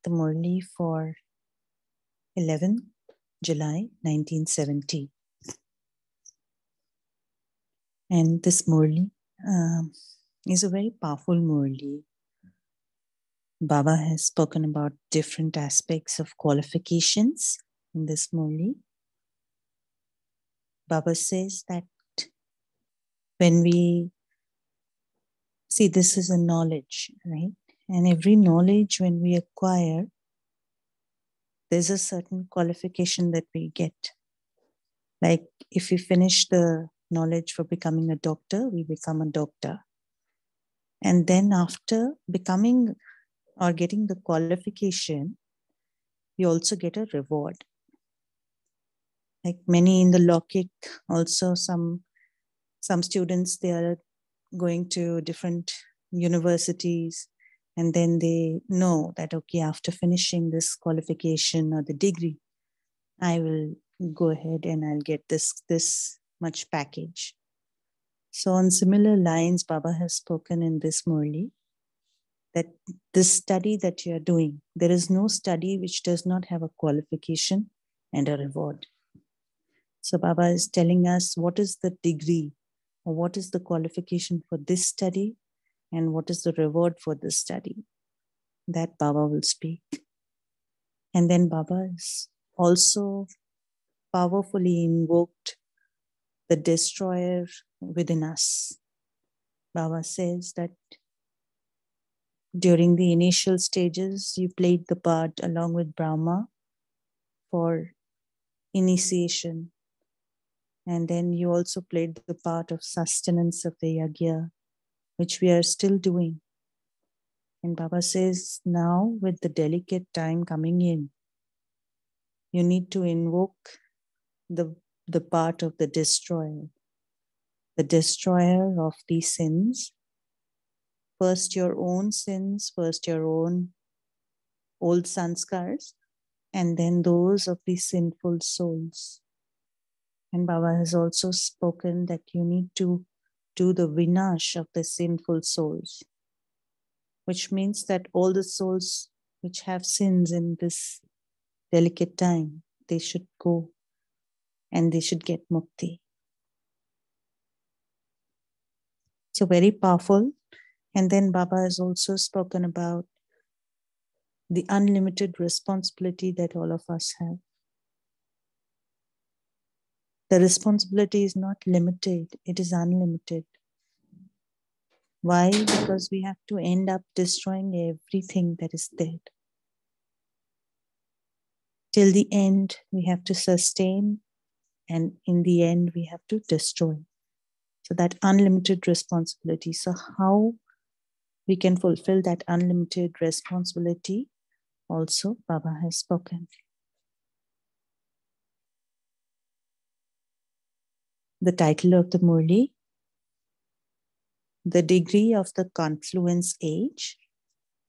the Murli for 11 July 1970. And this Murli is a very powerful Murli. Baba has spoken about different aspects of qualifications in this Murli. Baba says that when we see, this is a knowledge, right? And every knowledge when we acquire, there's a certain qualification that we get. Like if we finish the knowledge for becoming a doctor, we become a doctor. And then after becoming or getting the qualification, we also get a reward. Like many in the Lokik, also some students, they are going to different universities, and then they know that, okay, after finishing this qualification or the degree, I will go ahead and I'll get this much package. So on similar lines, Baba has spoken in this Murli that this study that you are doing, there is no study which does not have a qualification and a reward. So Baba is telling us what is the degree or what is the qualification for this study and what is the reward for this study. That Baba will speak. And then Baba is also powerfully invoked the destroyer within us. Baba says that during the initial stages, you played the part along with Brahma for initiation. And then you also played the part of sustenance of the yajna, which we are still doing. And Baba says, now with the delicate time coming in, you need to invoke the part of the destroyer of these sins. First your own sins, first your own old sanskars, and then those of the sinful souls. And Baba has also spoken that you need to do the vinash of the sinful souls, which means that all the souls which have sins in this delicate time, they should go and they should get mukti. So very powerful. And then Baba has also spoken about the unlimited responsibility that all of us have. The responsibility is not limited, it is unlimited. Why? Because we have to end up destroying everything that is there. Till the end, we have to sustain, and in the end, we have to destroy. So that unlimited responsibility. So how we can fulfill that unlimited responsibility, also Baba has spoken. The title of the Murli, the degree of the confluence age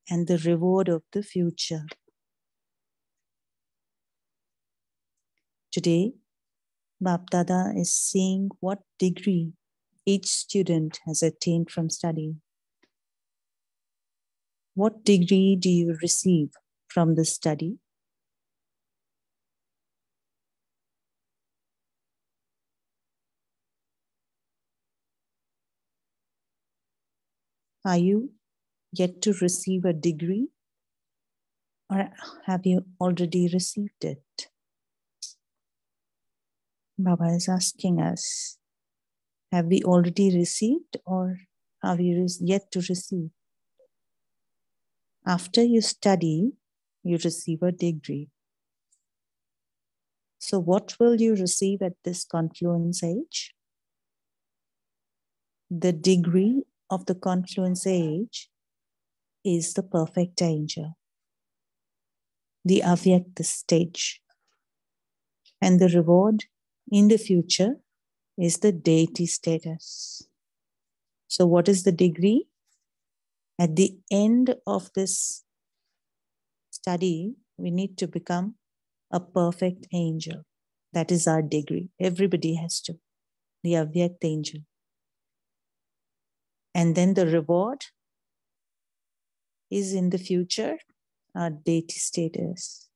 and the reward of the future. Today, Bapdada is seeing what degree each student has attained from study. What degree do you receive from the study? Are you yet to receive a degree, or have you already received it? Baba is asking us, have we already received or are we yet to receive? After you study, you receive a degree. So what will you receive at this confluence age? The degree of the confluence age is the perfect angel, the avyakta stage. And the reward in the future is the deity status. So what is the degree? At the end of this study, we need to become a perfect angel. That is our degree. Everybody has to. The avyakta angel. And then the reward is in the future, our deity status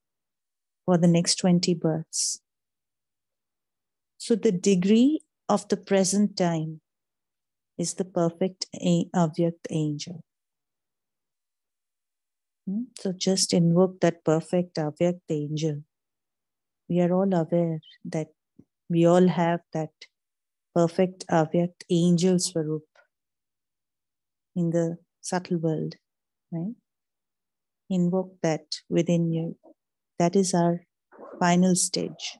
for the next 20 births. So the degree of the present time is the perfect Avyakt angel. So just invoke that perfect Avyakt angel. We are all aware that we all have that perfect Avyakt angel Swarup in the subtle world, right? Invoke that within you. That is our final stage.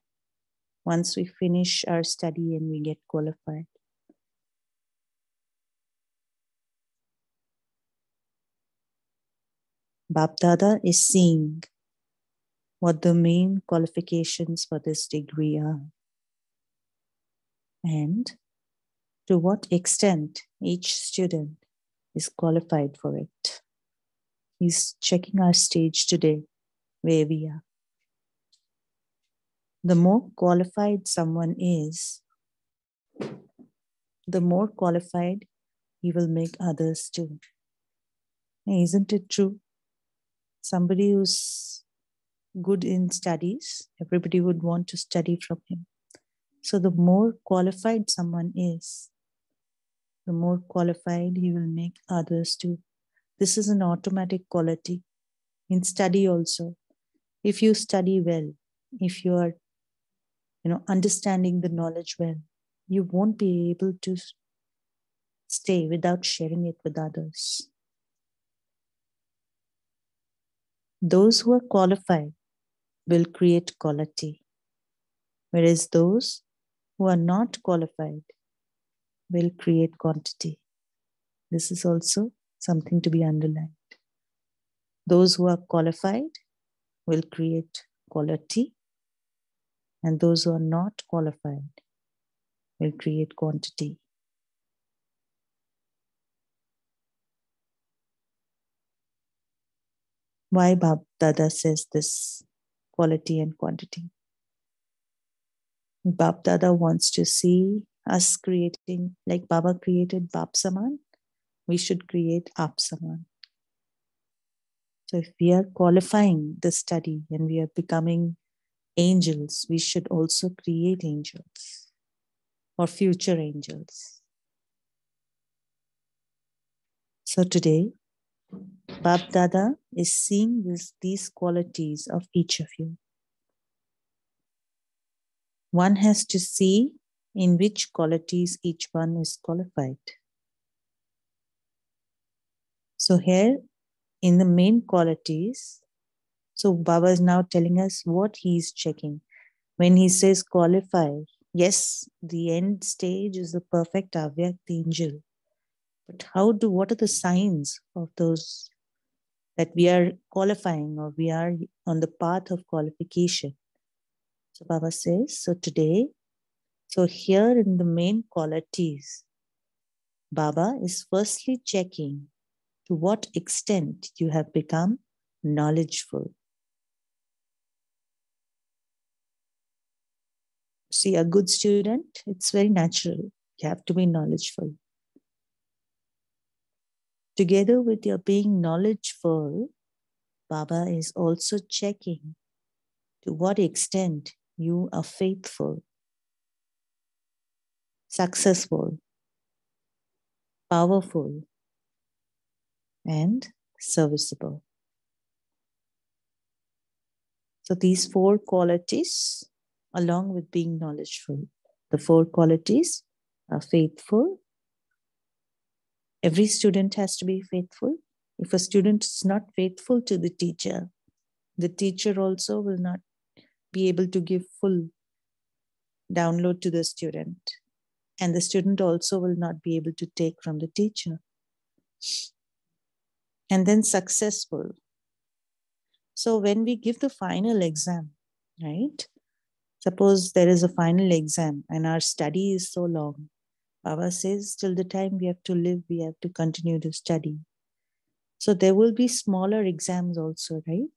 Once we finish our study and we get qualified. Bap Dada is seeing what the main qualifications for this degree are and to what extent each student is qualified for it. He's checking our stage today, where we are. The more qualified someone is, the more qualified he will make others too. Isn't it true? Somebody who's good in studies, everybody would want to study from him. So the more qualified someone is, the more qualified he will make others too. This is an automatic quality in study also. If you study well, if you are understanding the knowledge well, you won't be able to stay without sharing it with others. Those who are qualified will create quality, whereas those who are not qualified will create quantity. This is also something to be underlined. Those who are qualified will create quality, and those who are not qualified will create quantity. Why Bab Dada says this quality and quantity? Bab Dada wants to see us creating, like Baba created Bap Saman, we should create Aap Saman. So if we are qualifying the study and we are becoming angels, we should also create angels or future angels. So today, Bap Dada is seeing these qualities of each of you. One has to see in which qualities each one is qualified. So here in the main qualities, so Baba is now telling us what he is checking. When he says qualify, yes, the end stage is the perfect Avyakt angel. But what are the signs of those that we are qualifying or we are on the path of qualification? So Baba says, so here in the main qualities, Baba is firstly checking to what extent you have become knowledgeful. See, a good student, it's very natural. You have to be knowledgeful. Together with your being knowledgeful, Baba is also checking to what extent you are faithful, successful, powerful, and serviceable. So these four qualities, along with being knowledgeful, the four qualities are faithful. Every student has to be faithful. If a student is not faithful to the teacher also will not be able to give full download to the student. And the student also will not be able to take from the teacher. And then successful. So when we give the final exam, right? Suppose there is a final exam and our study is so long. Baba says, till the time we have to live, we have to continue to study. So there will be smaller exams also, right?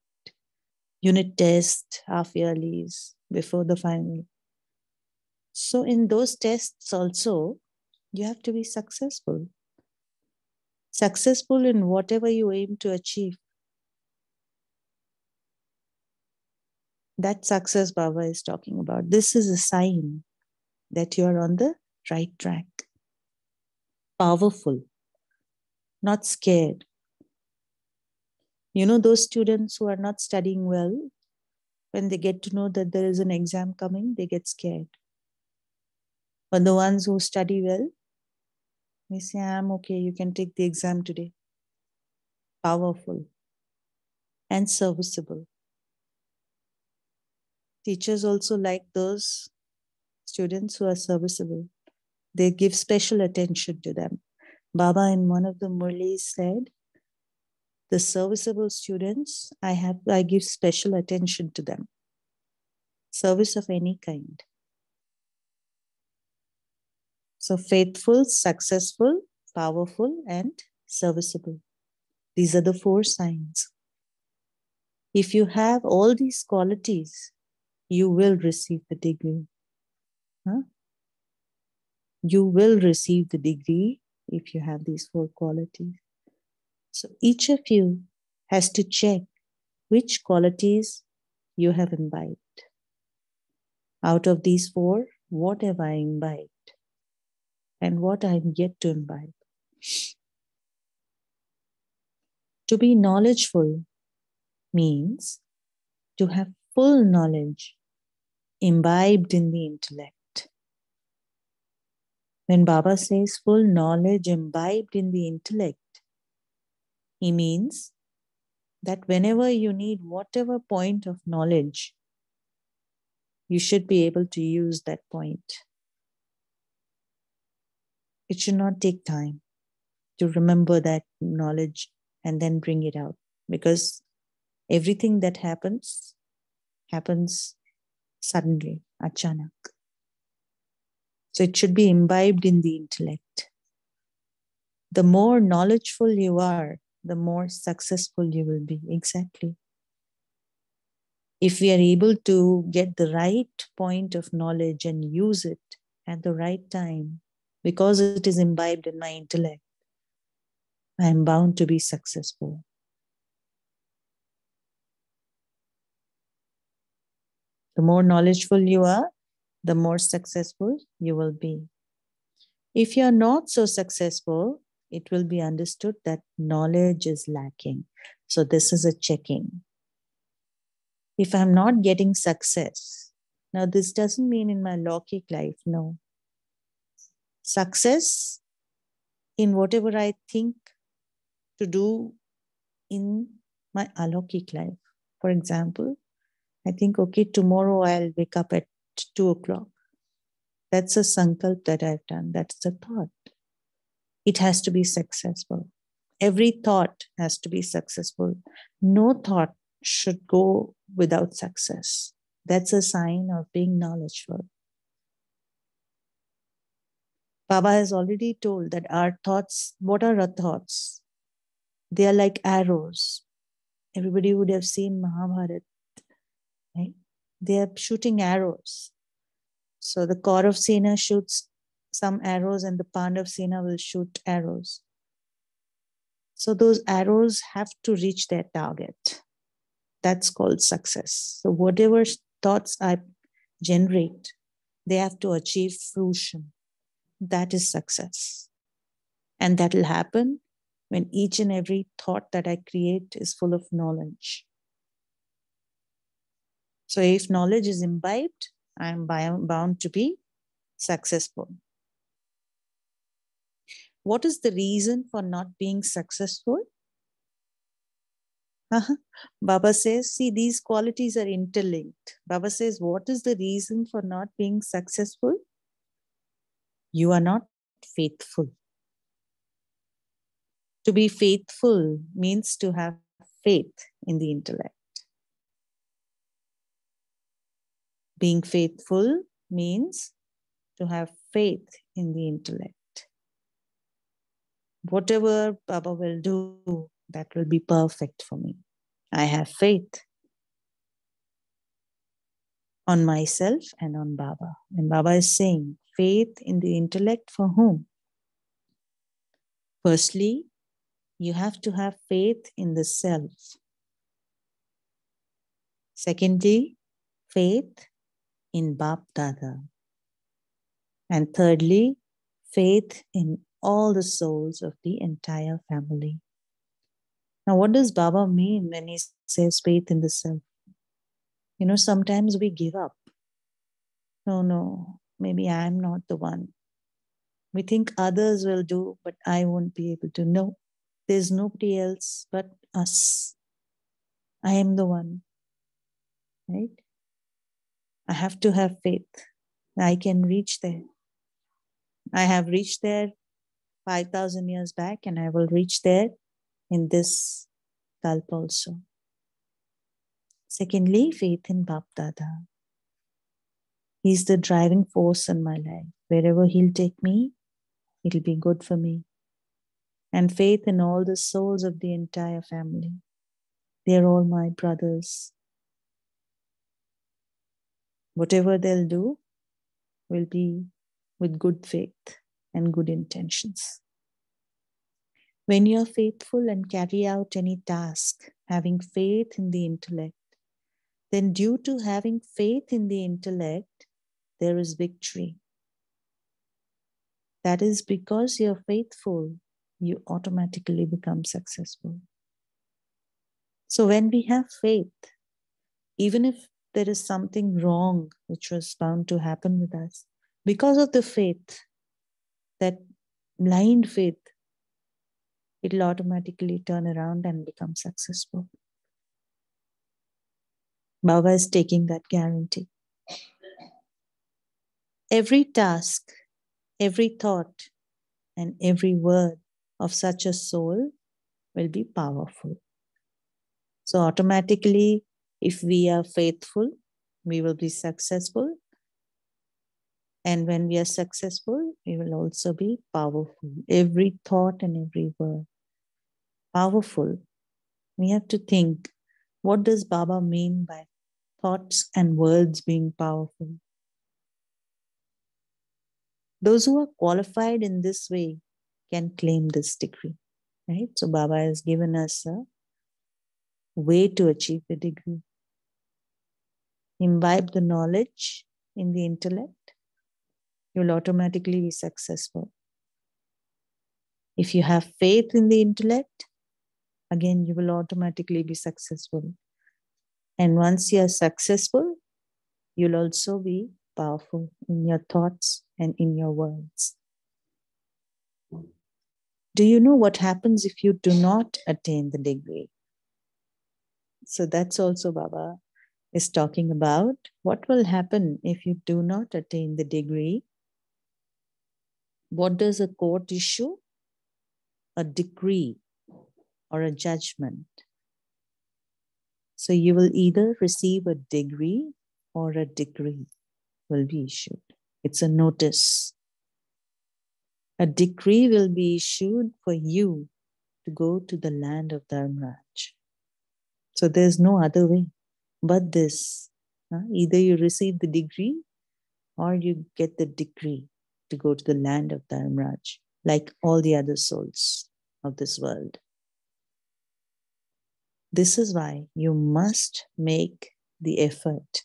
Unit test, half yearlies, before the final. So in those tests also, you have to be successful. Successful in whatever you aim to achieve. That success Baba is talking about. This is a sign that you are on the right track. Powerful, not scared. You know, those students who are not studying well, when they get to know that there is an exam coming, they get scared. But the ones who study well, they say, I'm okay, you can take the exam today. Powerful and serviceable. Teachers also like those students who are serviceable. They give special attention to them. Baba in one of the Murlis said, the serviceable students, I give special attention to them. Service of any kind. So faithful, successful, powerful, and serviceable. These are the 4 signs. If you have all these qualities, you will receive the degree. You will receive the degree if you have these 4 qualities. So each of you has to check which qualities you have imbibed. Out of these 4, what have I imbibed? And what I am yet to imbibe? To be knowledgeful means to have full knowledge imbibed in the intellect. When Baba says full knowledge imbibed in the intellect, he means that whenever you need whatever point of knowledge, you should be able to use that point. It should not take time to remember that knowledge and then bring it out, because everything that happens suddenly, achanak. So it should be imbibed in the intellect. The more knowledgeful you are, the more successful you will be. Exactly. If we are able to get the right point of knowledge and use it at the right time, because it is imbibed in my intellect, I am bound to be successful. The more knowledgeful you are, the more successful you will be. If you are not so successful, it will be understood that knowledge is lacking. So this is a checking. If I'm not getting success, now this doesn't mean in my Lokik life, no. Success in whatever I think to do in my Alokik life. For example, I think, okay, tomorrow I'll wake up at 2 o'clock. That's a sankalp that I've done. That's a thought. It has to be successful. Every thought has to be successful. No thought should go without success. That's a sign of being knowledgeful. Baba has already told that our thoughts, what are our thoughts? They are like arrows. Everybody would have seen Mahabharata, right? They are shooting arrows. So the Kaurav Sena shoots some arrows and the Pandav Sena will shoot arrows. So those arrows have to reach their target. That's called success. So whatever thoughts I generate, they have to achieve fruition. That is success. And that will happen when each and every thought that I create is full of knowledge. So if knowledge is imbibed, I am bound to be successful. What is the reason for not being successful? Baba says, see, these qualities are interlinked. Baba says, what is the reason for not being successful? You are not faithful. To be faithful means to have faith in the intellect. Being faithful means to have faith in the intellect. Whatever Baba will do, that will be perfect for me. I have faith on myself and on Baba. And Baba is saying, faith in the intellect for whom? Firstly, you have to have faith in the self. Secondly, faith in Bap Dada. And thirdly, faith in all the souls of the entire family. Now, what does Baba mean when he says faith in the self? Sometimes we give up. No, maybe I'm not the one. We think others will do, but I won't be able to. No, there's nobody else but us. I am the one, right? I have to have faith. I can reach there. I have reached there 5,000 years back, and I will reach there in this kalpa also. Secondly, faith in Bap Dada. He's the driving force in my life. Wherever he'll take me, it'll be good for me. And faith in all the souls of the entire family. They're all my brothers. Whatever they'll do will be with good faith and good intentions. When you're faithful and carry out any task, having faith in the intellect, then due to having faith in the intellect, there is victory. That is because you're faithful, you automatically become successful. So when we have faith, even if there is something wrong which was bound to happen with us, because of the faith, that blind faith, it'll automatically turn around and become successful. Baba is taking that guarantee. Every task, every thought, and every word of such a soul will be powerful. So automatically, if we are faithful, we will be successful. And when we are successful, we will also be powerful. Every thought and every word. Powerful. We have to think, what does Baba mean by thoughts and words being powerful? Those who are qualified in this way can claim this degree, right? So Baba has given us a way to achieve the degree. Imbibe the knowledge in the intellect, you will automatically be successful. If you have faith in the intellect, again, you will automatically be successful. And once you are successful, you'll also be powerful in your thoughts and in your words. Do you know what happens if you do not attain the degree? So that's also Baba is talking about. What will happen if you do not attain the degree? What does a court issue? A decree or a judgment. So you will either receive a degree or a decree will be issued. It's a notice. A decree will be issued for you to go to the land of Dharmaraj. So there's no other way but this. Either you receive the degree or you get the decree to go to the land of Dharmaraj, like all the other souls of this world. This is why you must make the effort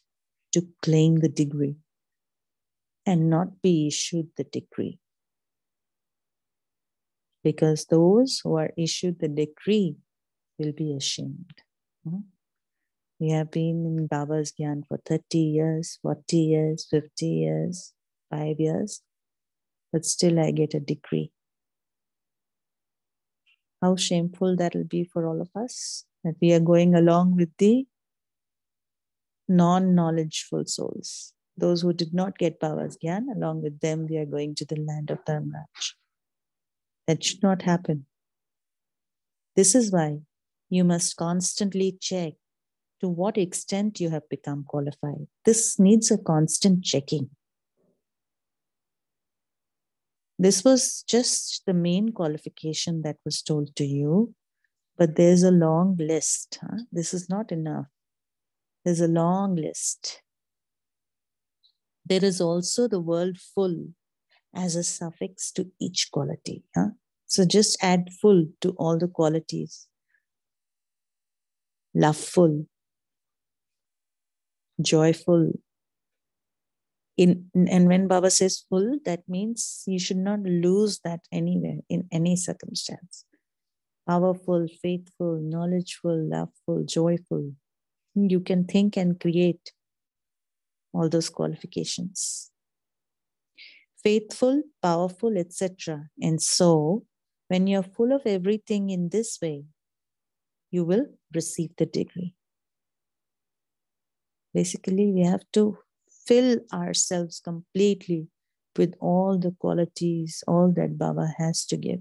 to claim the degree and not be issued the decree. Because those who are issued the decree will be ashamed. We have been in Baba's Gyan for 30 years, 40 years, 50 years, 5 years, but still I get a decree. How shameful that will be for all of us, that we are going along with the non-knowledgeful souls. Those who did not get Baba's Gyan, along with them, we are going to the land of Dharmaraj. That should not happen. This is why you must constantly check to what extent you have become qualified. This needs a constant checking. This was just the main qualification that was told to you, but there's a long list. This is not enough. There's a long list. There is also the word full as a suffix to each quality. So just add full to all the qualities. Loveful, joyful. And when Baba says full, that means you should not lose that anywhere, in any circumstance. Powerful, faithful, knowledgeful, loveful, joyful. You can think and create all those qualifications. Faithful, powerful, etc. And so, when you're full of everything in this way, you will receive the degree. Basically, we have to fill ourselves completely with all the qualities, all that Baba has to give.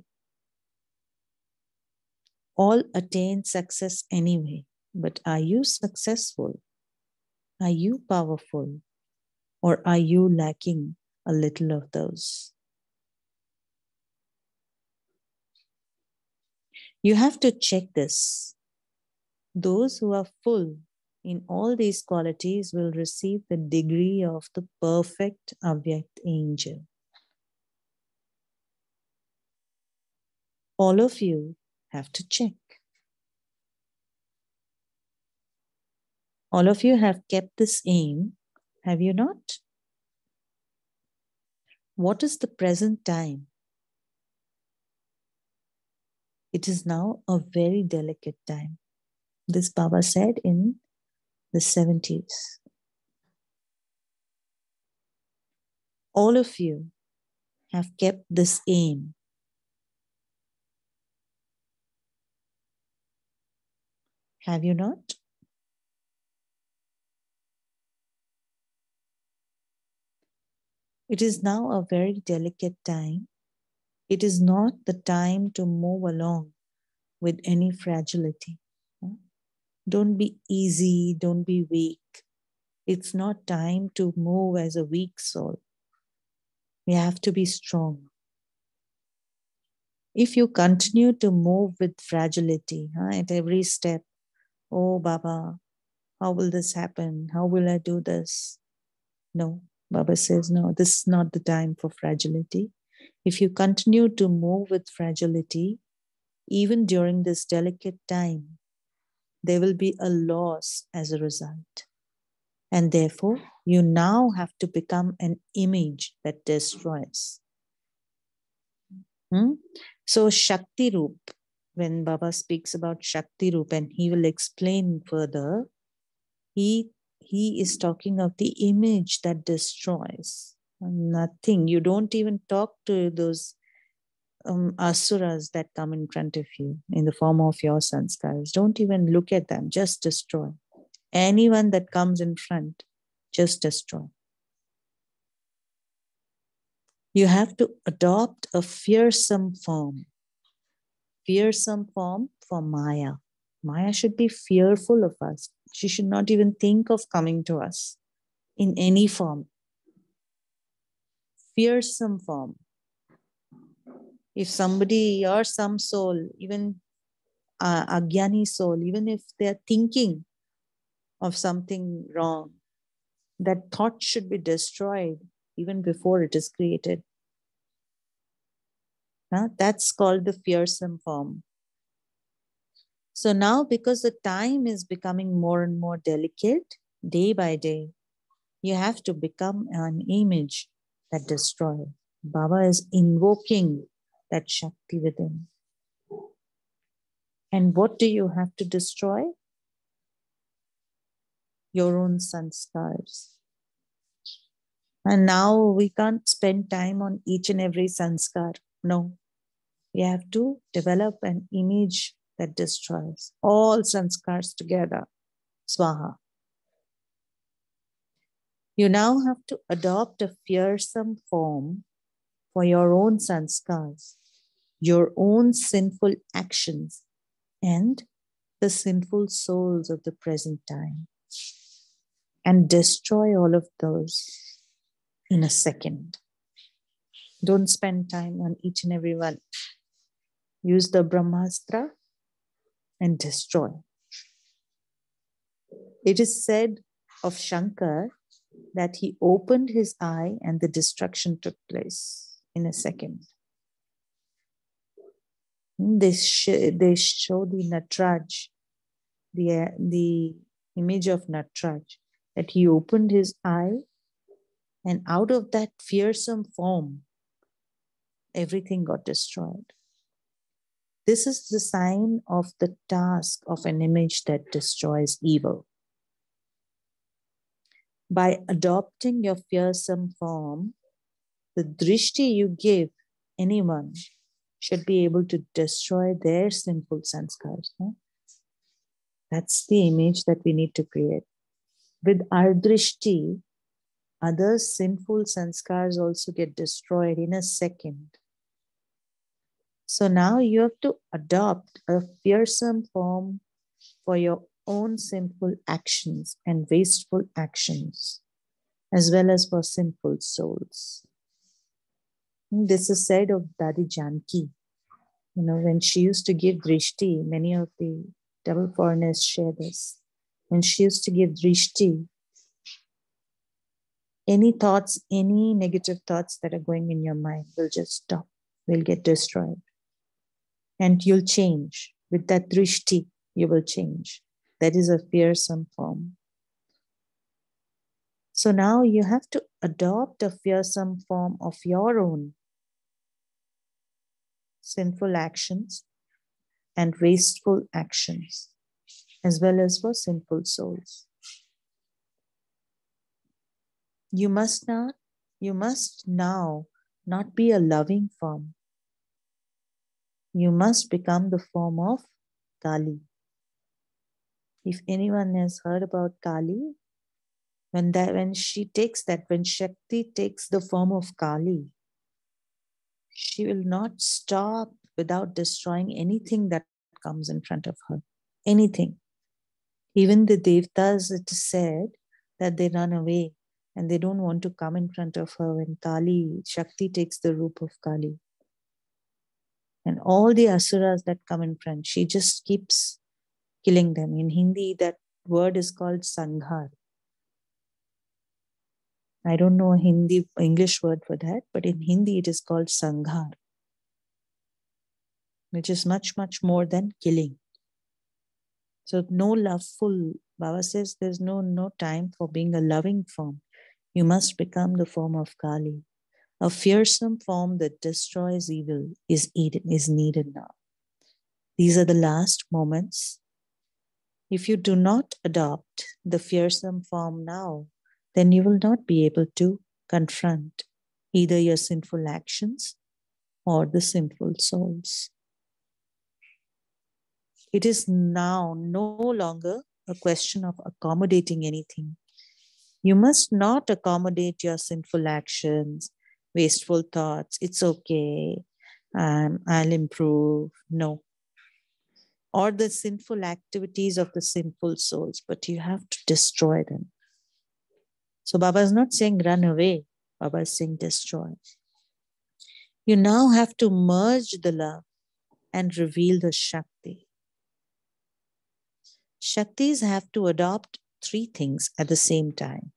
All attain success anyway, but are you successful? Are you powerful? Or are you lacking a little of those? You have to check this. Those who are full in all these qualities will receive the degree of the perfect Avyakt angel. All of you have to check. All of you have kept this aim, have you not? What is the present time? It is now a very delicate time. This Baba said in the 70s. All of you have kept this aim. Have you not? It is now a very delicate time. It is not the time to move along with any fragility. Don't be easy, don't be weak. It's not time to move as a weak soul. We have to be strong. If you continue to move with fragility at every step, oh Baba, how will this happen? How will I do this? No, Baba says, no, this is not the time for fragility. If you continue to move with fragility, even during this delicate time, there will be a loss as a result. And therefore, you now have to become an image that destroys. So Shakti Roop, when Baba speaks about Shakti Roop, and he will explain further, he is talking of the image that destroys. Nothing. You don't even talk to those asuras that come in front of you in the form of your sanskars. Don't even look at them. Just destroy. Anyone that comes in front, just destroy. You have to adopt a fearsome form. Fearsome form for Maya. Maya should be fearful of us. She should not even think of coming to us in any form. Fearsome form. If somebody or some soul, even Agyani soul, even if they're thinking of something wrong, that thought should be destroyed even before it is created. That's called the fearsome form. So now, because the time is becoming more and more delicate, day by day, you have to become an image that destroys. Baba is invoking that Shakti within. And what do you have to destroy? Your own sanskars. And now we can't spend time on each and every sanskar. No. We have to develop an image that destroys all sanskars together. Swaha. You now have to adopt a fearsome form for your own sanskars, your own sinful actions, and the sinful souls of the present time. And destroy all of those in a second. Don't spend time on each and every one. Use the Brahmastra and destroy. It is said of Shankar that he opened his eye and the destruction took place in a second. They show the Natraj, the image of Natraj. that he opened his eye, and out of that fearsome form, everything got destroyed. This is the sign of the task of an image that destroys evil. By adopting your fearsome form, the drishti you give anyone should be able to destroy their sinful sanskars. No? That's the image that we need to create. With our drishti, other sinful sanskars also get destroyed in a second. So now you have to adopt a fearsome form for your own sinful actions and wasteful actions, as well as for sinful souls. This is said of Dadi Janki. When she used to give drishti, many of the double foreigners share this. When she used to give drishti, any thoughts, any negative thoughts that are going in your mind will just stop, will get destroyed. And you'll change. With that drishti, you will change. That is a fearsome form. So now you have to adopt a fearsome form of your own sinful actions and wasteful actions, as well as for sinful souls. You must now not be a loving form. You must become the form of Kali. If anyone has heard about Kali, when Shakti takes the form of Kali, she will not stop without destroying anything that comes in front of her. Anything. Even the Devtas, it is said that they run away and they don't want to come in front of her when Shakti takes the roop of Kali. And all the asuras that come in front, she just keeps killing them. In Hindi, that word is called sanghar. I don't know English word for that, but in Hindi it is called sanghar, which is much, much more than killing. So no loveful, Baba says there's no time for being a loving form. You must become the form of Kali. A fearsome form that destroys evil is needed now. These are the last moments. If you do not adopt the fearsome form now, then you will not be able to confront either your sinful actions or the sinful souls. It is now no longer a question of accommodating anything. You must not accommodate your sinful actions, wasteful thoughts. It's okay. I'll improve. No. Or the sinful activities of the sinful souls, but you have to destroy them. So Baba is not saying run away. Baba is saying destroy. You now have to merge the love and reveal the Shakti. Shaktis have to adopt three things at the same time.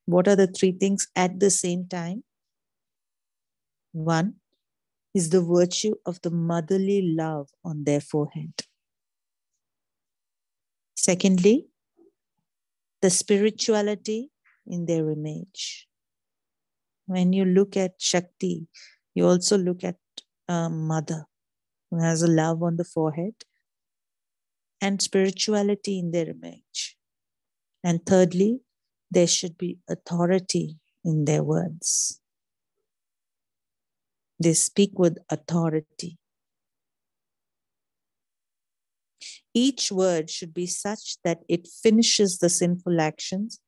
What are the three things at the same time? One is the virtue of the motherly love on their forehead. Secondly, the spirituality in their image. When you look at Shakti, you also look at a mother who has a love on the forehead and spirituality in their image. And thirdly, there should be authority in their words. They speak with authority. Each word should be such that it finishes the sinful actions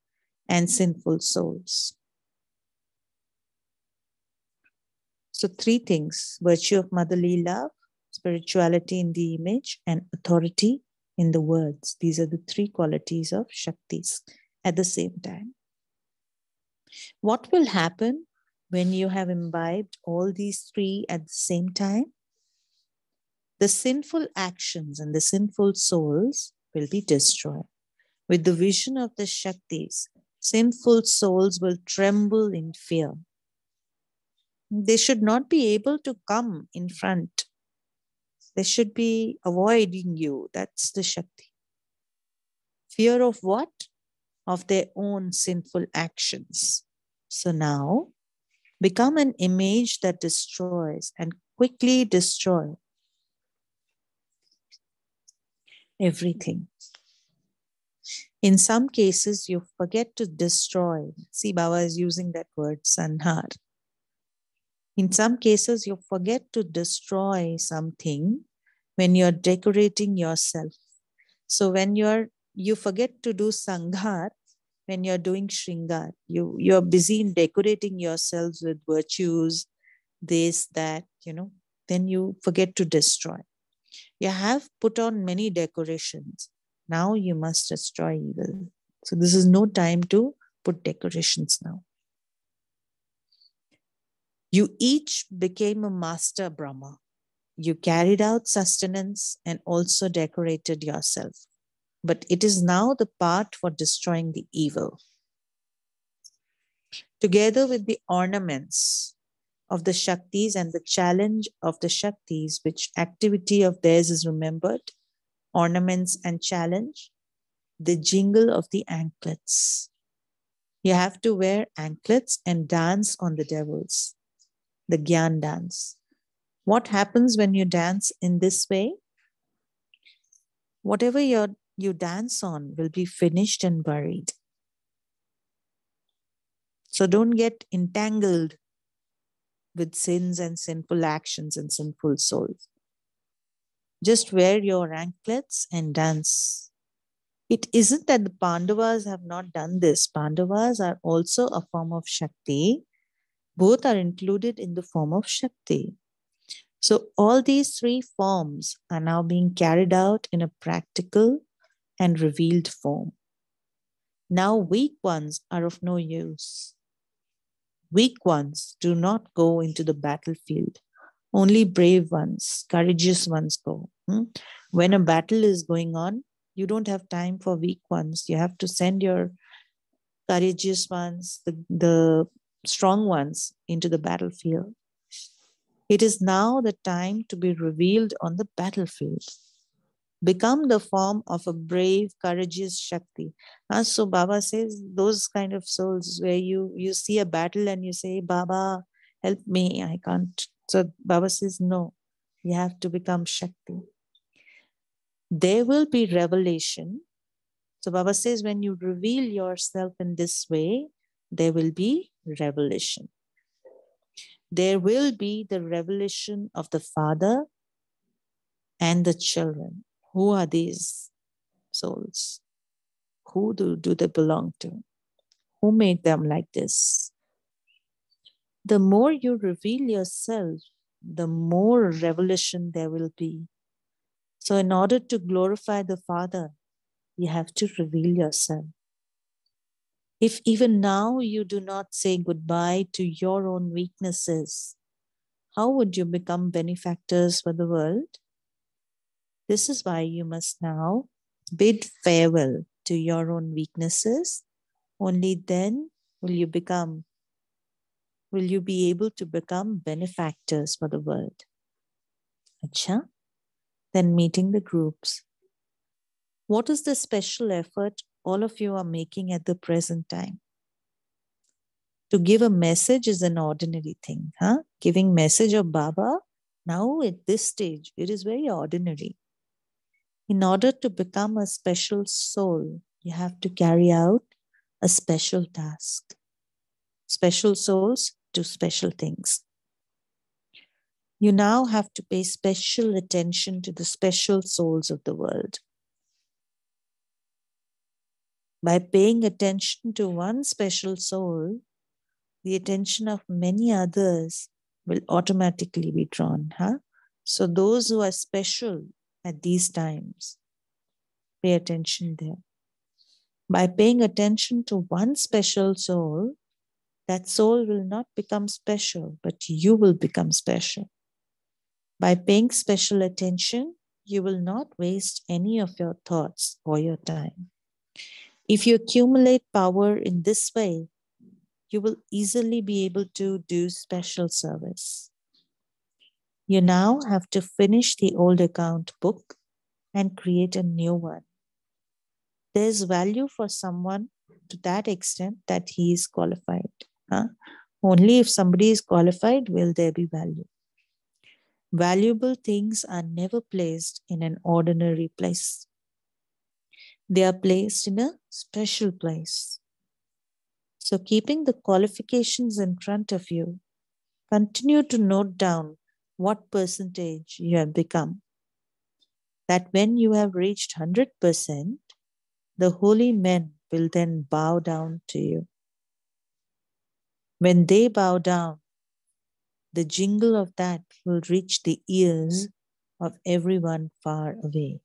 and sinful souls. So three things: virtue of motherly love, spirituality in the image, and authority in the words. These are the three qualities of Shaktis at the same time. What will happen when you have imbibed all these three at the same time? The sinful actions and the sinful souls will be destroyed. With the vision of the Shaktis, sinful souls will tremble in fear. They should not be able to come in front. They should be avoiding you. That's the Shakti. Fear of what? of their own sinful actions. So now, become an image that destroys and quickly destroy everything. In some cases, you forget to destroy. See, Baba is using that word, sanhar. In some cases, you forget to destroy something when you're decorating yourself. So when you forget to do sanghar when you're doing shringar. You're busy in decorating yourselves with virtues, this, that, then you forget to destroy. You have put on many decorations. Now you must destroy evil. So this is no time to put decorations now. You each became a master Brahma. You carried out sustenance and also decorated yourself. But it is now the part for destroying the evil. Together with the ornaments of the Shaktis and the challenge of the Shaktis, which activity of theirs is remembered, ornaments and challenge, the jingle of the anklets. You have to wear anklets and dance on the devils, the Gyan dance. What happens when you dance in this way? Whatever you dance on will be finished and buried. So don't get entangled with sins and sinful actions and sinful souls. Just wear your anklets and dance. It isn't that the Pandavas have not done this. Pandavas are also a form of Shakti. Both are included in the form of Shakti. So all these three forms are now being carried out in a practical and revealed form. Now weak ones are of no use. Weak ones do not go into the battlefield. Only brave ones, courageous ones go. When a battle is going on, you don't have time for weak ones. You have to send your courageous ones, the strong ones, into the battlefield. It is now the time to be revealed on the battlefield. Become the form of a brave, courageous Shakti. So Baba says those kind of souls where you see a battle and you say, Baba, help me, I can't. So Baba says, no, you have to become Shakti. There will be revelation. So Baba says, when you reveal yourself in this way, there will be revelation. There will be the revelation of the Father and the children. Who are these souls? Who do they belong to? Who made them like this? The more you reveal yourself, the more revelation there will be. So in order to glorify the Father, you have to reveal yourself. If even now you do not say goodbye to your own weaknesses, how would you become benefactors for the world? This is why you must now bid farewell to your own weaknesses. Only then will you be able to become benefactors for the world. Acha? Then meeting the groups. What is the special effort all of you are making at the present time? To give a message is an ordinary thing. Giving message of Baba, now at this stage, it is very ordinary. In order to become a special soul, you have to carry out a special task. Special souls do special things. You now have to pay special attention to the special souls of the world. By paying attention to one special soul, the attention of many others will automatically be drawn. So those who are special at these times, pay attention there. By paying attention to one special soul, that soul will not become special, but you will become special. By paying special attention, you will not waste any of your thoughts or your time. If you accumulate power in this way, you will easily be able to do special service. You now have to finish the old account book and create a new one. There's value for someone to that extent that he is qualified. Only if somebody is qualified will there be value. Valuable things are never placed in an ordinary place. They are placed in a special place. So keeping the qualifications in front of you, continue to note down what percentage you have become. That when you have reached 100%, the holy men will then bow down to you. When they bow down, the jingle of that will reach the ears of everyone far away.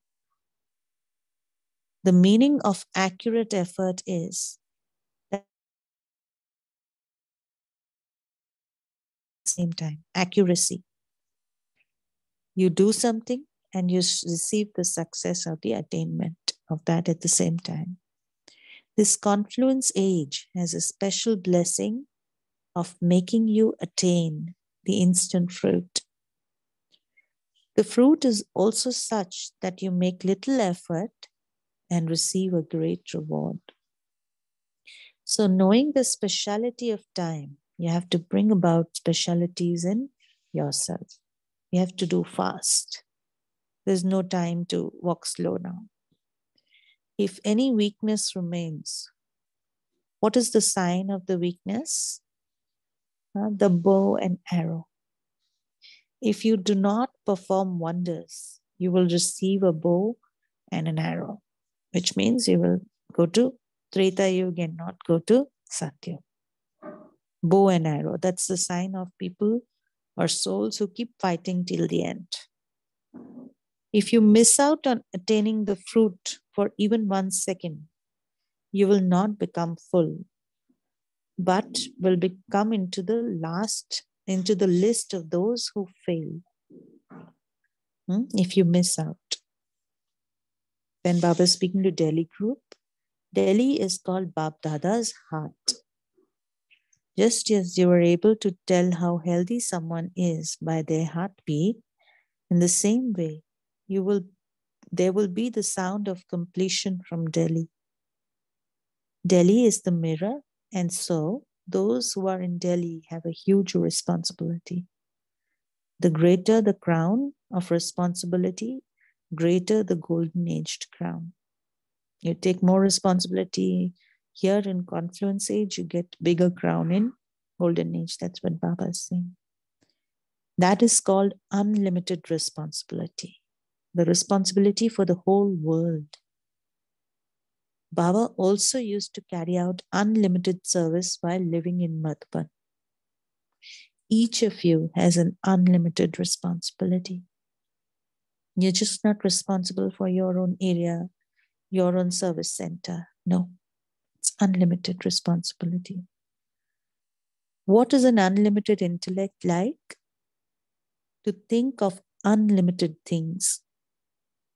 The meaning of accurate effort is that at the same time, accuracy. You do something and you receive the success of the attainment of that at the same time. This confluence age has a special blessing of making you attain the instant fruit. The fruit is also such that you make little effort and receive a great reward. So knowing the speciality of time, you have to bring about specialities in yourself. You have to do fast. There's no time to walk slow now. If any weakness remains, what is the sign of the weakness? The bow and arrow. If you do not perform wonders, you will receive a bow and an arrow, which means you will go to Treta Yuga and not go to Satya. Bow and arrow, that's the sign of people or souls who keep fighting till the end. If you miss out on attaining the fruit for even 1 second, you will not become full, but will become into the list of those who fail. If you miss out. When Baba is speaking to Delhi group, Delhi is called Bab Dada's heart. Just as you are able to tell how healthy someone is by their heartbeat, in the same way, there will be the sound of completion from Delhi. Delhi is the mirror, and so those who are in Delhi have a huge responsibility. The greater the crown of responsibility, greater the golden-aged crown. You take more responsibility here in confluence age, you get bigger crown in golden age. That's what Baba is saying. That is called unlimited responsibility. The responsibility for the whole world. Baba also used to carry out unlimited service while living in Madhban. Each of you has an unlimited responsibility. You're just not responsible for your own area, your own service center. No, it's unlimited responsibility. What is an unlimited intellect like? To think of unlimited things,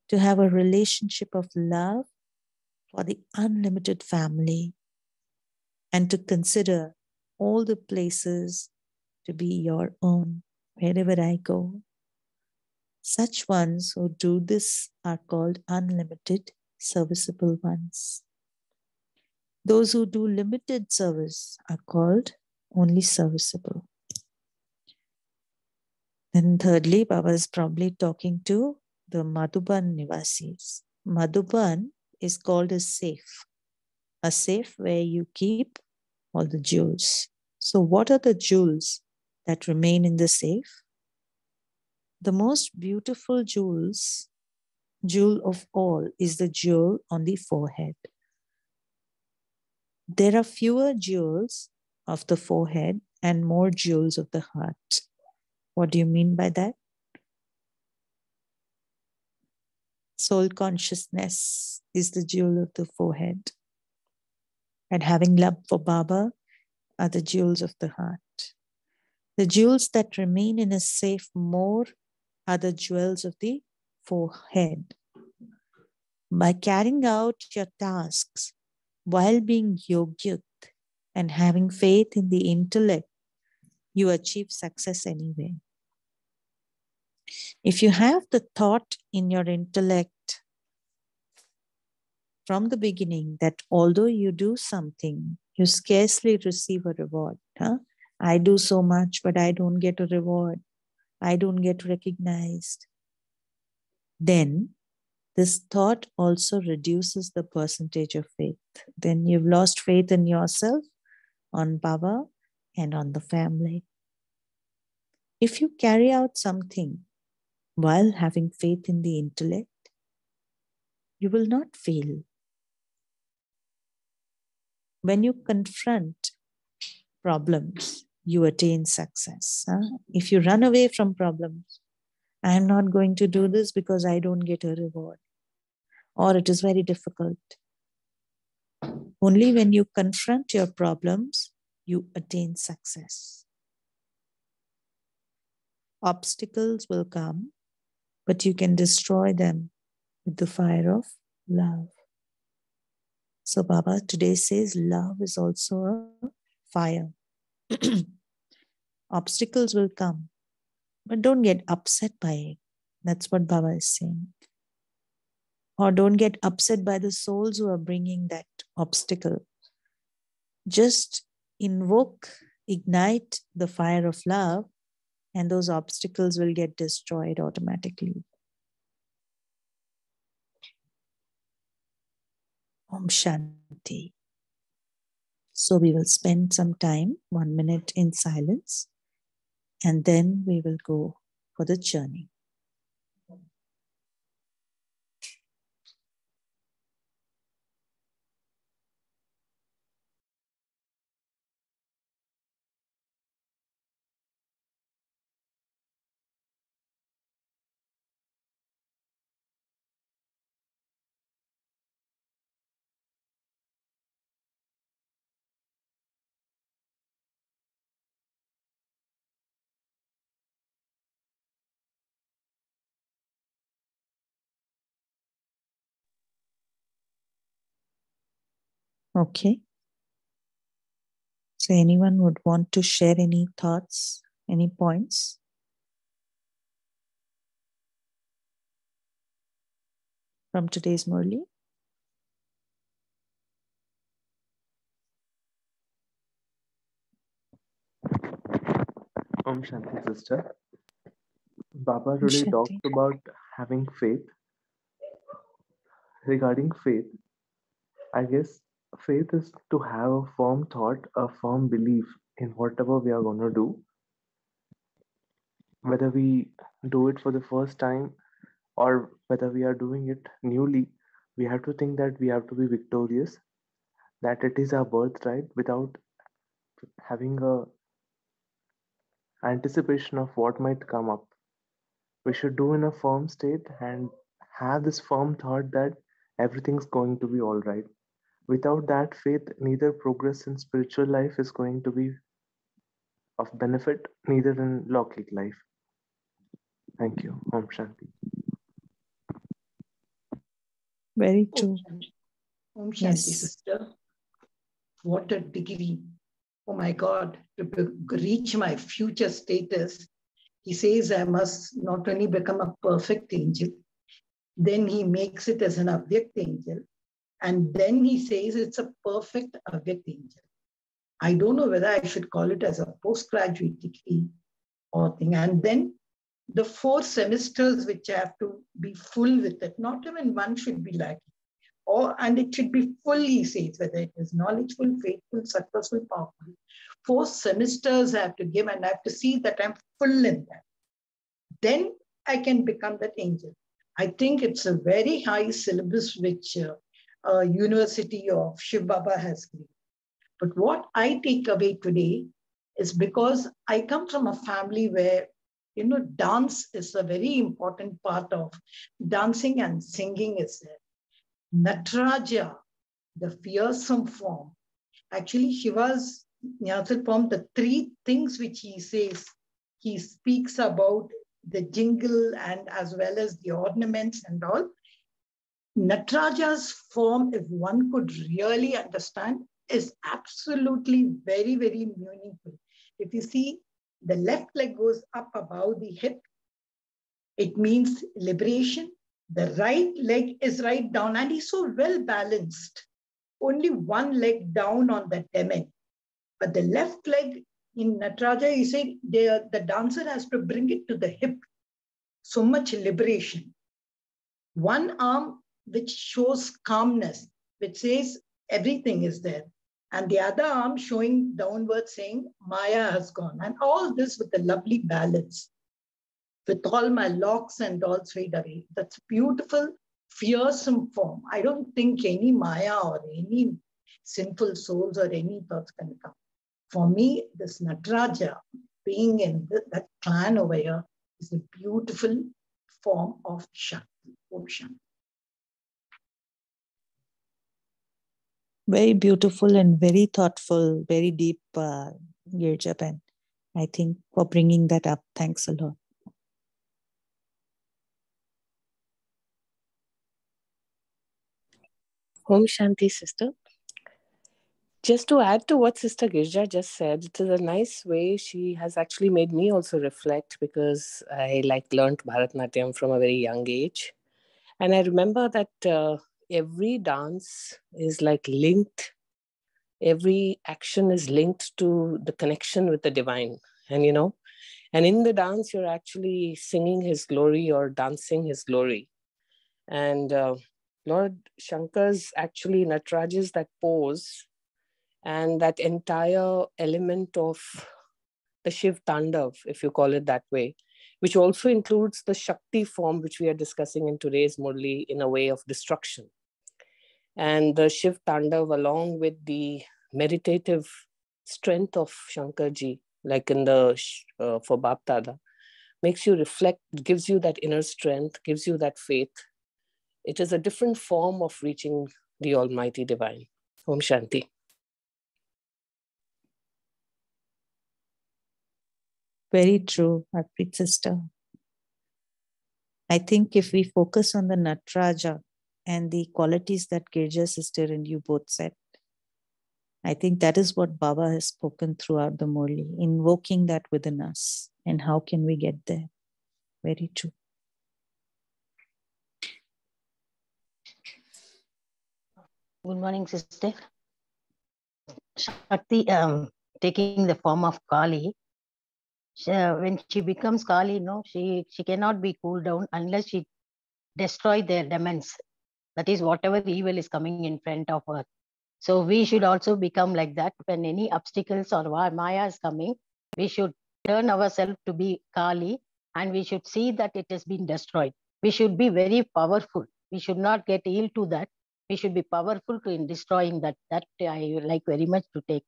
to have a relationship of love for the unlimited family, and to consider all the places to be your own, wherever I go. Such ones who do this are called unlimited serviceable ones. Those who do limited service are called only serviceable. And thirdly, Baba is probably talking to the Madhuban Nivasis. Madhuban is called a safe where you keep all the jewels. So what are the jewels that remain in the safe? The most beautiful jewel of all is the jewel on the forehead. There are fewer jewels of the forehead and more jewels of the heart. What do you mean by that? Soul consciousness is the jewel of the forehead. And having love for Baba are the jewels of the heart. The jewels that remain in a safe more are the jewels of the forehead. By carrying out your tasks while being yogyut and having faith in the intellect, you achieve success anyway. If you have the thought in your intellect from the beginning that although you do something, you scarcely receive a reward. I do so much, but I don't get a reward. I don't get recognized. Then this thought also reduces the percentage of faith. Then you've lost faith in yourself, on Baba, and on the family. If you carry out something while having faith in the intellect, you will not fail. When you confront problems, you attain success. If you run away from problems, I'm not going to do this because I don't get a reward, or it is very difficult. Only when you confront your problems, you attain success. Obstacles will come, but you can destroy them with the fire of love. So Baba today says love is also a fire. Obstacles will come, but don't get upset by it. That's what Baba is saying. Or don't get upset by the souls who are bringing that obstacle. Just invoke, ignite the fire of love, and those obstacles will get destroyed automatically. Om Shanti. So we will spend some time, 1 minute in silence, and then we will go for the churning. Okay. So anyone would want to share any thoughts, any points from today's Murli? Om Shanti, sister. Baba really talked about having faith. Regarding faith, I guess faith is to have a firm thought, a firm belief in whatever we are going to do. Whether we do it for the first time or whether we are doing it newly, we have to think that we have to be victorious, that it is our birthright without having a anticipation of what might come up. We should do in a firm state and have this firm thought that everything's going to be all right. Without that faith, neither progress in spiritual life is going to be of benefit, neither in Lokik life. Thank you. Om Shanti. Very true. Om Shanti, Yes. sister. What a degree. Oh my God, to reach my future status, he says I must not only become a perfect angel, then he makes it as an Avyakt angel, and then he says it's a perfect Avyakt angel. I don't know whether I should call it as a postgraduate degree or thing. And then the 4 semesters which have to be full with it, not even one should be lacking. And it should be full, he says, whether it is knowledgeful, faithful, successful, powerful. 4 semesters I have to give, and I have to see that I'm full in that. Then I can become that angel. I think it's a very high syllabus which University of Shiv Baba has given. But what I take away today is because I come from a family where, dance is a very important part of dancing, and singing is there. Nataraja, the fearsome form. Actually, Shiva's Nyathal poem, the 3 things which he says, he speaks about the jingle and as well as the ornaments and all. Nataraja's form, if one could really understand, is absolutely very, very meaningful. If you see, the left leg goes up above the hip. It means liberation. The right leg is right down and he's so well balanced. Only one leg down on the demen. But the left leg in Nataraja, he said the dancer has to bring it to the hip. So much liberation. One arm which shows calmness, which says everything is there. And the other arm showing downward saying Maya has gone. And all this with a lovely balance. With all my locks and all straight away. That's beautiful, fearsome form. I don't think any Maya or any sinful souls or any thoughts can come. For me, this Nataraja being in that clan over here is a beautiful form of Shakti. Om Shanti. Very beautiful and very thoughtful, very deep, Girjapan. I think for bringing that up. Thanks a lot. Om Shanti, sister. Just to add to what Sister Girja just said, it is a nice way. She has actually made me also reflect, because I learned Bharatanatyam from a very young age. And I remember that every dance is linked. Every action is linked to the connection with the divine. And in the dance, you're actually singing his glory or dancing his glory. And Lord Shankar's actually Nataraja's that pose and that entire element of the Shiv Tandav, if you call it that way, which also includes the Shakti form, which we are discussing in today's Murli, in a way of destruction. And the Shiv Tandav, along with the meditative strength of Shankarji, like in the for Bapdada, makes you reflect, gives you that inner strength, gives you that faith. It is a different form of reaching the Almighty Divine. Om Shanti. Very true, Harpreet sister. I think if we focus on the Nataraja and the qualities that Girja sister and you both said, I think that is what Baba has spoken throughout the Murli, invoking that within us. And how can we get there? Very true. Good morning, sister. Shakti, taking the form of Kali, when she becomes Kali, she cannot be cooled down unless she destroy their demons. That is, whatever evil is coming in front of her. So we should also become like that. When any obstacles or Maya is coming, we should turn ourselves to be Kali, and we should see that it has been destroyed. We should be very powerful. We should not get ill to that. We should be powerful in destroying that. That I like very much to take.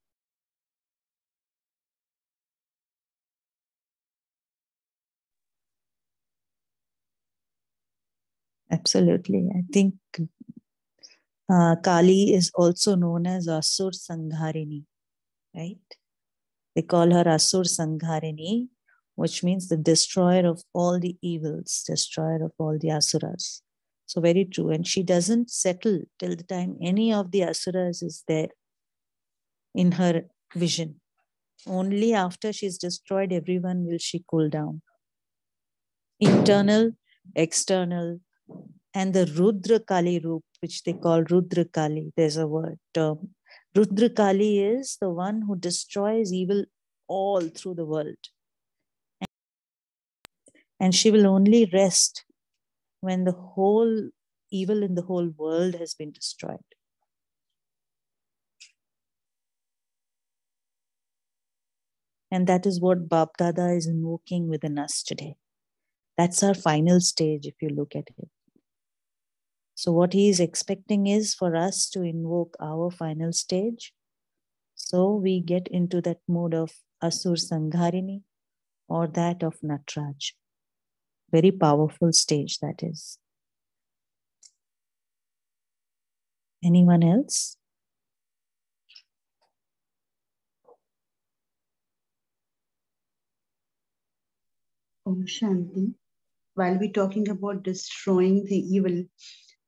Absolutely. I think Kali is also known as Asur Sangharini, right? They call her Asur Sangharini, which means the destroyer of all the evils, destroyer of all the Asuras. So very true. And she doesn't settle till the time any of the Asuras is there in her vision. Only after she's destroyed everyone will she cool down. Internal, external, and the Rudra Kali Roop, which they call Rudra Kali, there's a term. Rudra Kali is the one who destroys evil all through the world. And she will only rest when the whole evil in the whole world has been destroyed. And that is what Bapdada is invoking within us today. That's our final stage, if you look at it. So what he is expecting is for us to invoke our final stage. So we get into that mode of Asur Sangharini or that of Nataraj. Very powerful stage that is. Anyone else? Om Shanti. While we're talking about destroying the evil,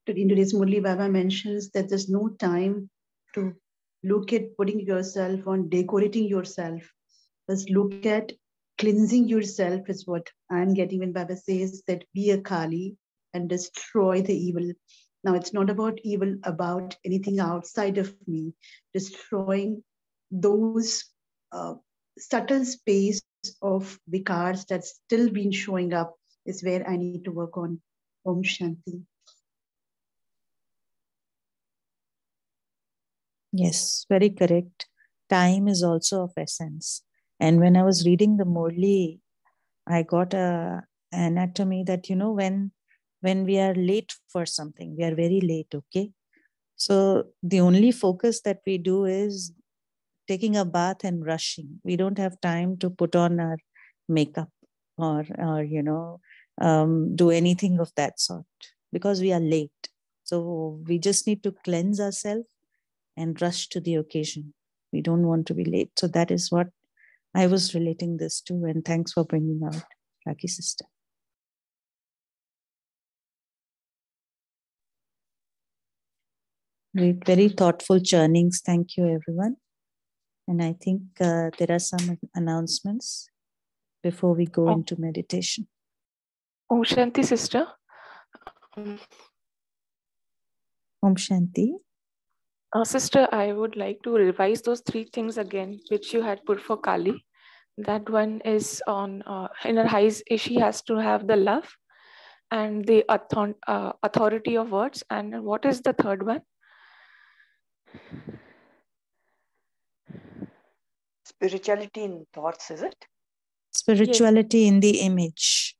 in today's Murli, Baba mentions that there's no time to look at putting yourself on, decorating yourself. Just look at cleansing yourself is what I'm getting when Baba says that be a Kali and destroy the evil. Now, it's not about evil about anything outside of me. Destroying those subtle space of vikars that's still been showing up is where I need to work on. Om Shanti. Yes, very correct. Time is also of essence. And when I was reading the Murli, I got a anatomy that, when we are late for something, we are very late, okay? So the only focus that we do is taking a bath and rushing. We don't have time to put on our makeup or do anything of that sort because we are late. So we just need to cleanse ourselves and rush to the occasion. We don't want to be late. So that is what I was relating this to. And thanks for bringing out, Raki sister. Great, very thoughtful churnings. Thank you, everyone. And I think there are some announcements before we go into meditation. Om Shanti, sister. Om Shanti. Sister, I would like to revise those 3 things again, which you had put for Kali. That one is on in her eyes, she has to have the love and the authority of words. And what is the third one? Spirituality in thoughts, is it? Spirituality yes. In the image.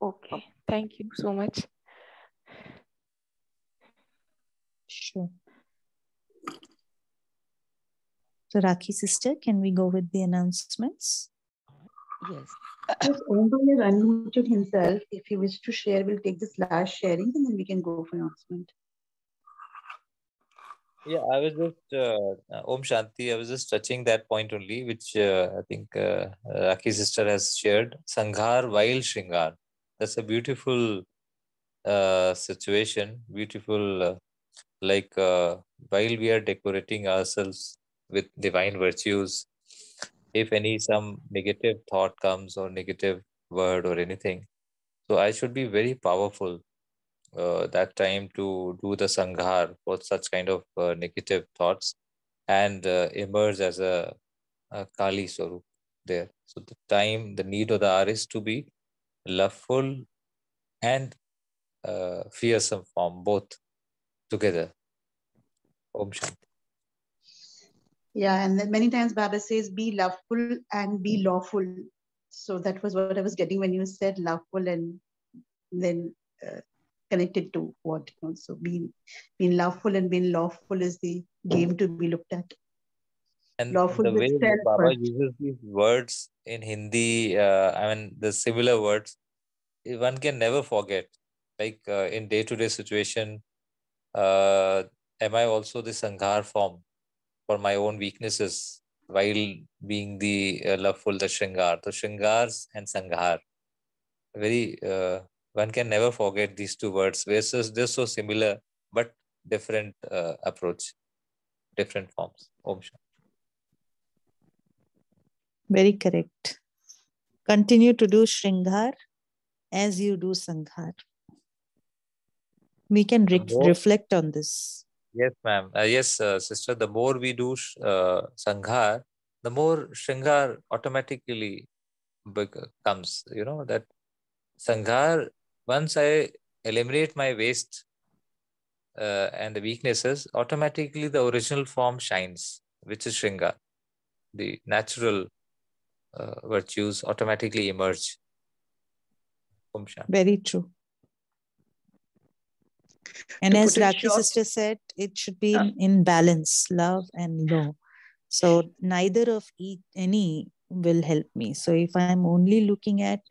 Okay, thank you so much. Sure. So Raki sister, can we go with the announcements? Yes. Yes, Ombar has unmuted himself. If he wishes to share, we'll take this last sharing and then we can go for announcement. Yeah, I was just, Om Shanti, I was just touching that point only, which I think Raki sister has shared. Sanghar while Shringar. That's a beautiful situation, beautiful, while we are decorating ourselves with divine virtues, if some negative thought comes or negative word or anything, so I should be very powerful that time to do the sanghar for such kind of negative thoughts and emerge as a Kali Swarup there. So the need of the hour is to be loveful and fearsome form, both together. Om Shanti. Yeah, and then many times Baba says, be loveful and be lawful. So that was what I was getting when you said loveful and then connected to what? So being loveful and being lawful is the game to be looked at. And lawful the way Baba first. uses these words in Hindi, the similar words, one can never forget. Like in day-to-day situation, am I also the sanghar form for my own weaknesses while being the loveful, the shringar? The shringars and sanghar. Very, one can never forget these 2 words. They're so similar, but different approach, different forms. Om Shanti. Very correct. Continue to do Shringar as you do Sanghar. We can reflect on this. Yes, ma'am. Yes, sister. The more we do Sanghar, the more Shringar automatically comes. You know that Sanghar, once I eliminate my waste and the weaknesses, automatically the original form shines, which is Shringar. The natural virtues automatically emerge. Very true. And as Raki sister said, it should be in balance, love and law. So neither of any will help me. So if I'm only looking at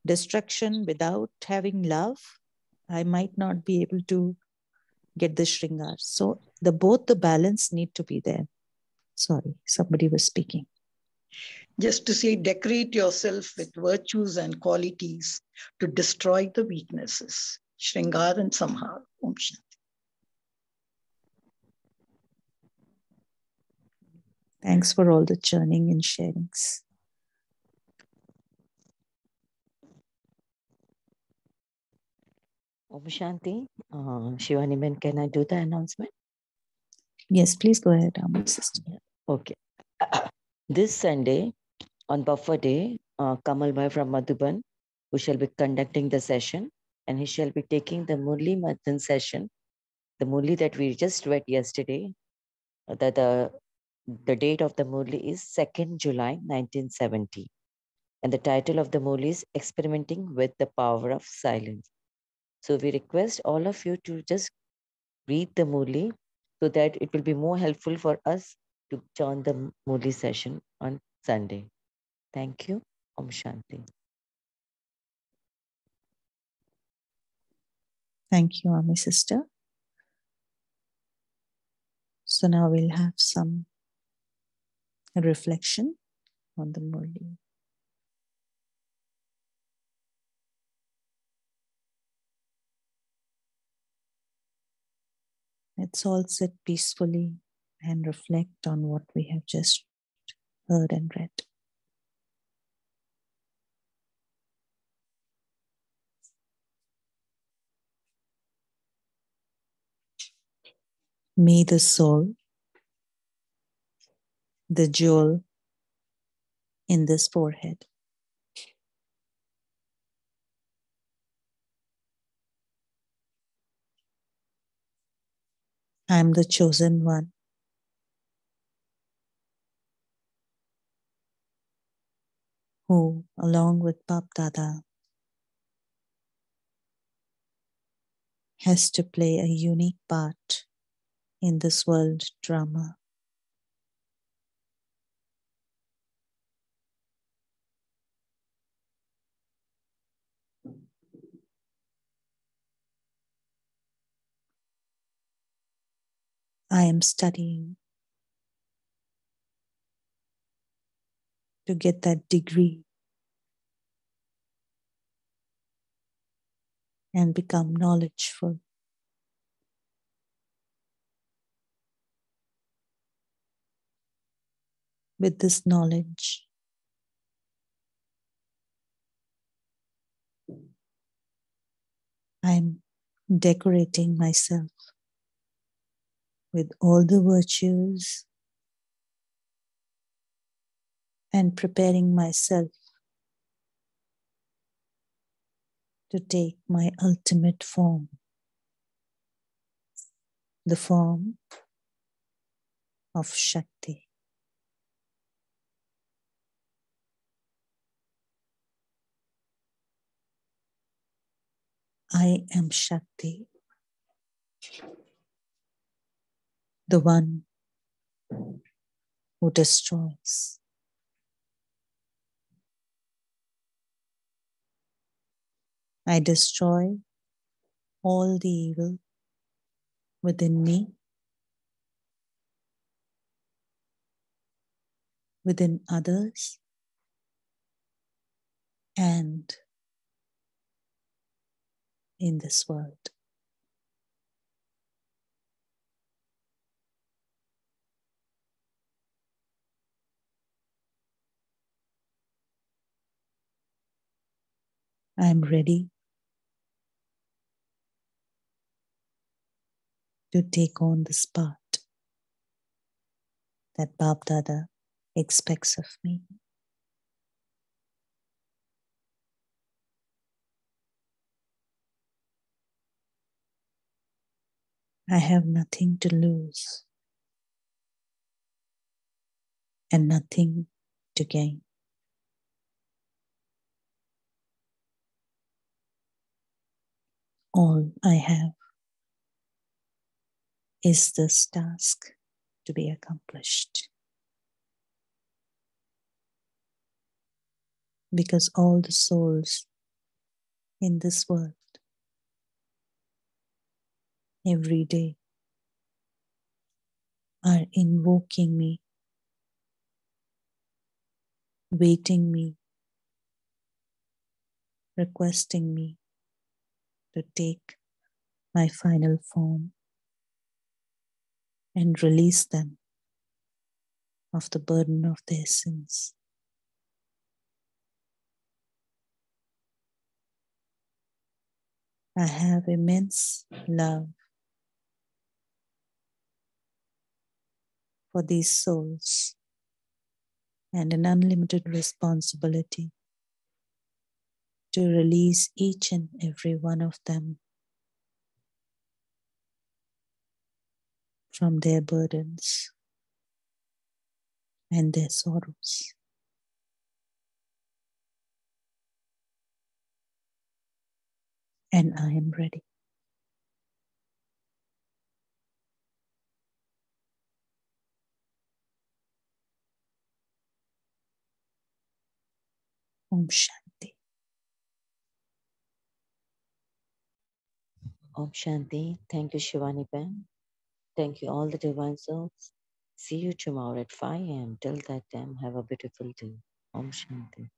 destruction without having love, I might not be able to get the Shringar. So both the balance need to be there. Sorry, somebody was speaking. Just to say, decorate yourself with virtues and qualities to destroy the weaknesses. Shringar and Samhar. Om Shanti. Thanks for all the churning and sharings. Om Shanti. Shivani Ben, can I do the announcement? Yes, please go ahead, sister. Okay. This Sunday, on Buffer Day, Kamal Bhai from Madhuban, who shall be conducting the session, and he shall be taking the Murli Mathan session, the Murli that we just read yesterday. The date of the Murli is 2nd July 1970. And the title of the Murli is Experimenting with the Power of Silence. So we request all of you to just read the Murli so that it will be more helpful for us to join the Murli session on Sunday. Thank you. Om Shanti. Thank you, Ami sister. So now we'll have some reflection on the Murli. Let's all sit peacefully and reflect on what we have just heard and read. May the soul, the jewel in this forehead, I am the chosen one, who, along with Bap Dada, has to play a unique part in this world drama. I am studying to get that degree and become knowledgeful. With this knowledge, I'm decorating myself with all the virtues and preparing myself to take my ultimate form, the form of Shakti. I am Shakti, the one who destroys. I destroy all the evil within me, within others, and in this world. I am ready to take on this part that Bap Dada expects of me. I have nothing to lose and nothing to gain. All I have is this task to be accomplished. Because all the souls in this world every day are invoking me, waiting me, requesting me to take my final form and release them of the burden of their sins. I have immense love for these souls and an unlimited responsibility to release each and every one of them from their burdens and their sorrows. And I am ready. Om Shanti. Om Shanti. Thank you, Shivani Ben. Thank you, all the divine souls. See you tomorrow at 5 a.m. Till that time, have a beautiful day. Om Shanti.